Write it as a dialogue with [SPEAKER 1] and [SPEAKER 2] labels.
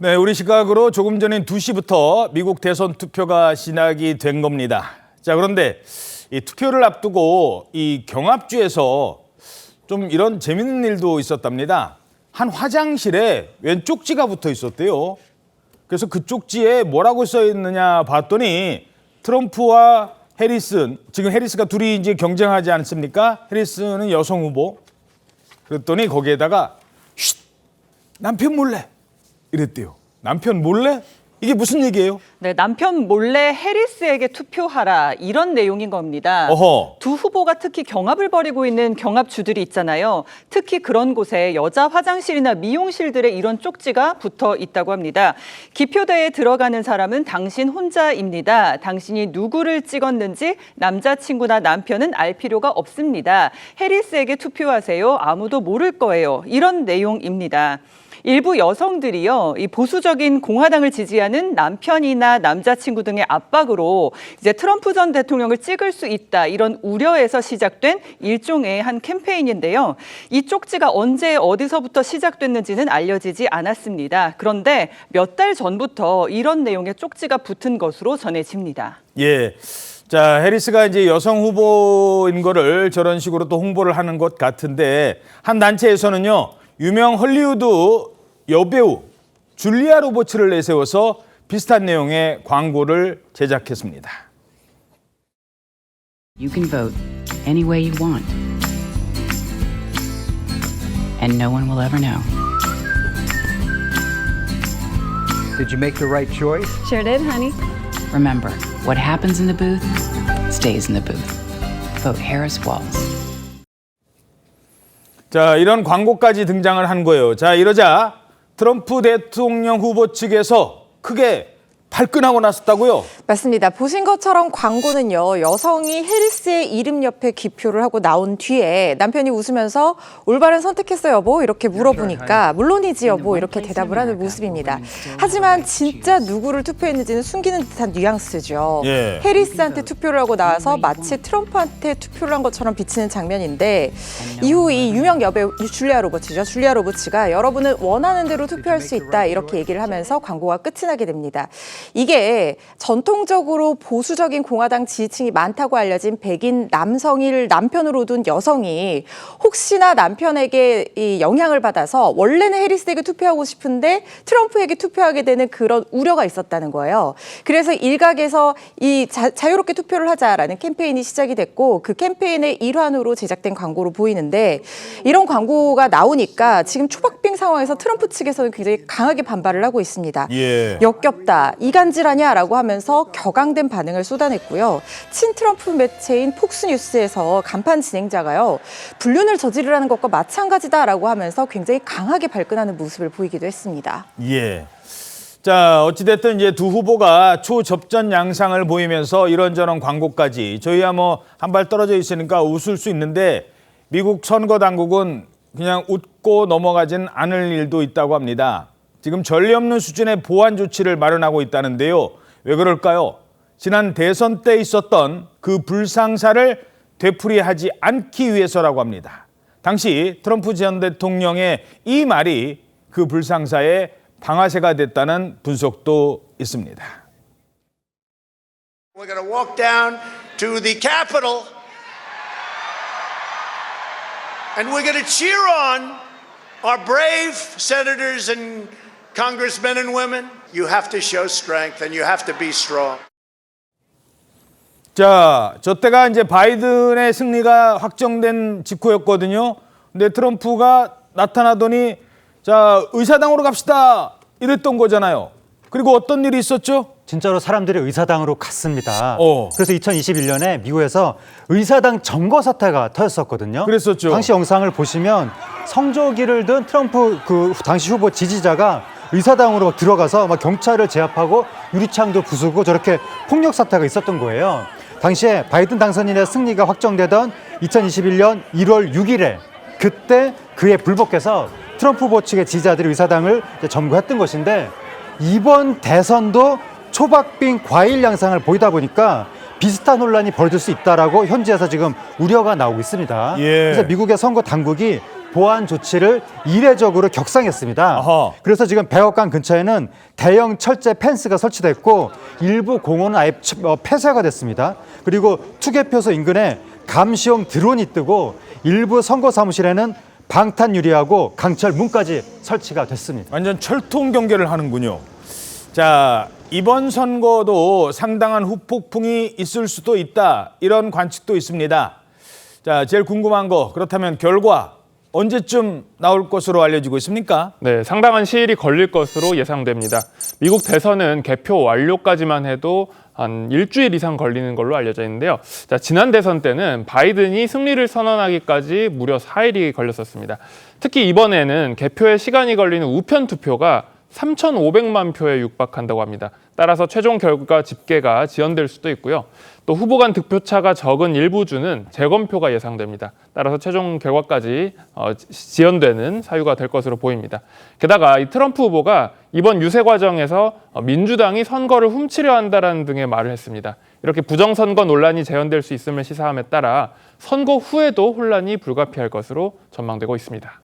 [SPEAKER 1] 네, 우리 시각으로 조금 전인 2시부터 미국 대선 투표가 시작이 된 겁니다. 자, 그런데 이 투표를 앞두고 이 경합주에서 좀 이런 재밌는 일도 있었답니다. 한 화장실에 웬 쪽지가 붙어 있었대요. 그래서 그 쪽지에 뭐라고 써 있느냐 봤더니 트럼프와 해리슨, 지금 해리스가 둘이 이제 경쟁하지 않습니까? 해리스는 여성 후보. 그랬더니 거기에다가 쉿! 남편 몰래 이랬대요. 남편 몰래? 이게 무슨 얘기예요?
[SPEAKER 2] 네, 남편 몰래 해리스에게 투표하라 이런 내용인 겁니다.
[SPEAKER 1] 어허.
[SPEAKER 2] 두 후보가 특히 경합을 벌이고 있는 경합주들이 있잖아요. 특히 그런 곳에 여자 화장실이나 미용실들에 이런 쪽지가 붙어 있다고 합니다. 기표대에 들어가는 사람은 당신 혼자입니다. 당신이 누구를 찍었는지 남자친구나 남편은 알 필요가 없습니다. 해리스에게 투표하세요. 아무도 모를 거예요. 이런 내용입니다. 일부 여성들이요, 이 보수적인 공화당을 지지하는 남편이나 남자친구 등의 압박으로 이제 트럼프 전 대통령을 찍을 수 있다 이런 우려에서 시작된 일종의 한 캠페인인데요. 이 쪽지가 언제 어디서부터 시작됐는지는 알려지지 않았습니다. 그런데 몇 달 전부터 이런 내용의 쪽지가 붙은 것으로 전해집니다.
[SPEAKER 1] 예. 자, 해리스가 이제 여성 후보인 거를 저런 식으로 또 홍보를 하는 것 같은데 한 단체에서는요. 유명 헐리우드 여배우 줄리아 로버츠를 내세워서 비슷한 내용의 광고를 제작했습니다.
[SPEAKER 3] You can vote any way you want. And no one will ever know.
[SPEAKER 4] Did you make the right choice?
[SPEAKER 5] Sure did, honey.
[SPEAKER 3] Remember, what happens in the booth stays in the booth. Vote Harris Walz.
[SPEAKER 1] 자, 이런 광고까지 등장을 한 거예요. 자, 이러자 트럼프 대통령 후보 측에서 크게 발끈하고 나섰다고요?
[SPEAKER 6] 맞습니다. 보신 것처럼 광고는요. 여성이 해리스의 이름 옆에 기표를 하고 나온 뒤에 남편이 웃으면서 올바른 선택했어 여보 이렇게 물어보니까 물론이지 여보 이렇게 대답을 하는 모습입니다. 하지만 진짜 누구를 투표했는지는 숨기는 듯한 뉘앙스죠.
[SPEAKER 1] 예.
[SPEAKER 6] 해리스한테 투표를 하고 나와서 마치 트럼프한테 투표를 한 것처럼 비치는 장면인데 이후 이 유명 여배우 줄리아 로버츠죠. 줄리아 로버츠가 여러분은 원하는 대로 투표할 수 있다 이렇게 얘기를 하면서 광고가 끝이 나게 됩니다. 이게 전통적으로 보수적인 공화당 지지층이 많다고 알려진 백인 남성을 남편으로 둔 여성이 혹시나 남편에게 이 영향을 받아서 원래는 해리스에게 투표하고 싶은데 트럼프에게 투표하게 되는 그런 우려가 있었다는 거예요. 그래서 일각에서 이 자유롭게 투표를 하자라는 캠페인이 시작이 됐고 그 캠페인의 일환으로 제작된 광고로 보이는데 이런 광고가 나오니까 지금 초박빙 상황에서 트럼프 측에서는 굉장히 강하게 반발을 하고 있습니다.
[SPEAKER 1] 예.
[SPEAKER 6] 역겹다. 이간질하냐라고 하면서 격앙된 반응을 쏟아냈고요. 친트럼프 매체인 폭스뉴스에서 간판 진행자가요. 불륜을 저지르라는 것과 마찬가지다라고 하면서 굉장히 강하게 발끈하는 모습을 보이기도 했습니다.
[SPEAKER 1] 예. 자, 어찌됐든 이제 두 후보가 초접전 양상을 보이면서 이런저런 광고까지 저희야 뭐 한 발 떨어져 있으니까 웃을 수 있는데 미국 선거 당국은 그냥 웃고 넘어가진 않을 일도 있다고 합니다. 지금 전례 없는 수준의 보안 조치를 마련하고 있다는데요. 왜 그럴까요? 지난 대선 때 있었던 그 불상사를 되풀이하지 않기 위해서라고 합니다. 당시 트럼프 전 대통령의 이 말이 그 불상사의 방아쇠가 됐다는 분석도 있습니다.
[SPEAKER 7] We're going to walk down to the Capitol and we're going to cheer on our brave senators and congressmen and women. You have to show strength and you have to be strong.
[SPEAKER 1] 자, 저 때가 이제 바이든의 승리가 확정된 직후였거든요. 근데 트럼프가 나타나더니 자, 의사당으로 갑시다 이랬던 거잖아요. 그리고 어떤 일이 있었죠?
[SPEAKER 8] 진짜로 사람들이 의사당으로 갔습니다.
[SPEAKER 1] 어.
[SPEAKER 8] 그래서 2021년에 미국에서 의사당 점거 사태가 터졌었거든요.
[SPEAKER 1] 그랬었죠.
[SPEAKER 8] 당시 영상을 보시면 성조기를 든 트럼프 그 당시 후보 지지자가 의사당으로 막 들어가서 막 경찰을 제압하고 유리창도 부수고 저렇게 폭력 사태가 있었던 거예요. 당시에 바이든 당선인의 승리가 확정되던 2021년 1월 6일에 그때 그에 불복해서 트럼프 후보 측의 지지자들이 의사당을 점거했던 것인데 이번 대선도 초박빙 과일 양상을 보이다 보니까 비슷한 혼란이 벌어질 수 있다라고 현지에서 지금 우려가 나오고 있습니다.
[SPEAKER 1] 예.
[SPEAKER 8] 그래서 미국의 선거 당국이 보안 조치를 이례적으로 격상했습니다.
[SPEAKER 1] 어허.
[SPEAKER 8] 그래서 지금 백악관 근처에는 대형 철제 펜스가 설치됐고 일부 공원은 아예 폐쇄가 됐습니다. 그리고 투개표소 인근에 감시용 드론이 뜨고 일부 선거 사무실에는 방탄 유리하고 강철 문까지 설치가 됐습니다.
[SPEAKER 1] 완전 철통 경계를 하는군요. 자, 이번 선거도 상당한 후폭풍이 있을 수도 있다. 이런 관측도 있습니다. 자, 제일 궁금한 거 그렇다면 결과 언제쯤 나올 것으로 알려지고 있습니까?
[SPEAKER 5] 네, 상당한 시일이 걸릴 것으로 예상됩니다. 미국 대선은 개표 완료까지만 해도 한 일주일 이상 걸리는 걸로 알려져 있는데요. 자, 지난 대선 때는 바이든이 승리를 선언하기까지 무려 4일이 걸렸었습니다. 특히 이번에는 개표에 시간이 걸리는 우편 투표가 3,500만 표에 육박한다고 합니다. 따라서 최종 결과 집계가 지연될 수도 있고요. 또 후보 간 득표차가 적은 일부 주는 재검표가 예상됩니다. 따라서 최종 결과까지 지연되는 사유가 될 것으로 보입니다. 게다가 이 트럼프 후보가 이번 유세 과정에서 민주당이 선거를 훔치려 한다라는 등의 말을 했습니다. 이렇게 부정선거 논란이 재현될 수 있음을 시사함에 따라 선거 후에도 혼란이 불가피할 것으로 전망되고 있습니다.